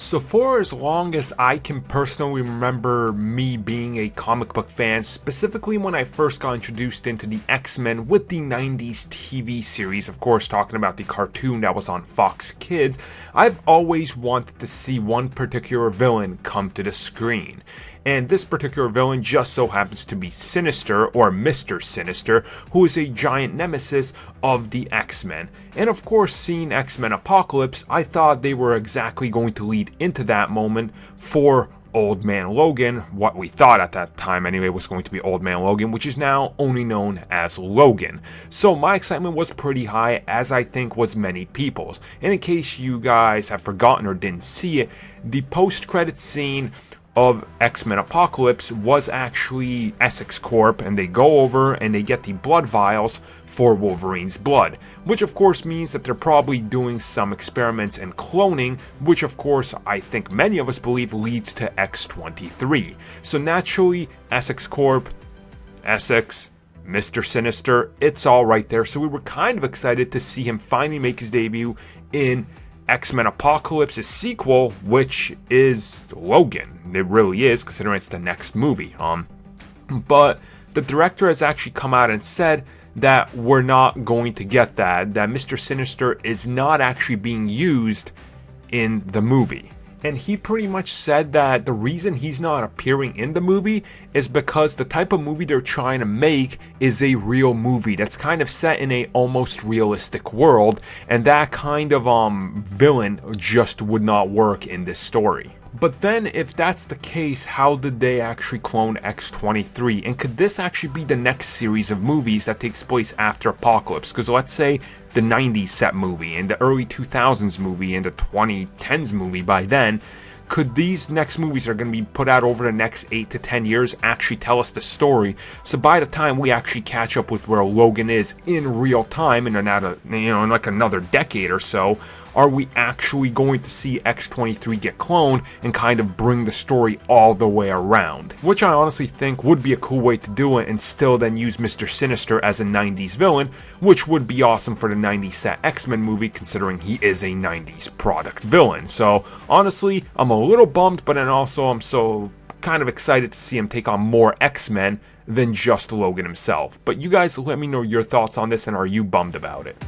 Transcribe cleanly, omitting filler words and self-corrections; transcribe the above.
So for as long as I can personally remember me being a comic book fan, specifically when I first got introduced into the X-Men with the 90s TV series, of course talking about the cartoon that was on Fox Kids, I've always wanted to see one particular villain come to the screen. And this particular villain just so happens to be Sinister, or Mr. Sinister, who is a giant nemesis of the X-Men. And of course, seeing X-Men Apocalypse, I thought they were exactly going to lead into that moment for Old Man Logan, what we thought at that time anyway was going to be Old Man Logan, which is now only known as Logan. So my excitement was pretty high, as I think was many people's. And in case you guys have forgotten or didn't see it, the post-credits scene of X-Men Apocalypse was actually Essex Corp, and they go over and they get the blood vials for Wolverine's blood, which of course means that they're probably doing some experiments in cloning, which of course I think many of us believe leads to X-23. So naturally, Essex Corp, Essex, Mr. Sinister, it's all right there. So we were kind of excited to see him finally make his debut in X-Men Apocalypse's sequel, which is Logan. It really is, considering it's the next movie. But the director has actually come out and said that we're not going to get that Mr. Sinister is not actually being used in the movie. And he pretty much said that the reason he's not appearing in the movie is because the type of movie they're trying to make is a real movie that's kind of set in a almost realistic world, and that kind of villain just would not work in this story. But then, if that's the case, how did they actually clone X-23? And could this actually be the next series of movies that takes place after Apocalypse? Because let's say the 90s set movie, and the early 2000s movie, and the 2010s movie by then, could these next movies that are going to be put out over the next 8 to 10 years actually tell us the story? So by the time we actually catch up with where Logan is in real time, in in like another decade or so, are we actually going to see X-23 get cloned and kind of bring the story all the way around? Which I honestly think would be a cool way to do it, and still then use Mr. Sinister as a 90s villain, which would be awesome for the 90s set X-Men movie, considering he is a 90s product villain. So honestly, I'm a little bummed, but then also I'm so kind of excited to see him take on more X-Men than just Logan himself. But you guys let me know your thoughts on this, and are you bummed about it?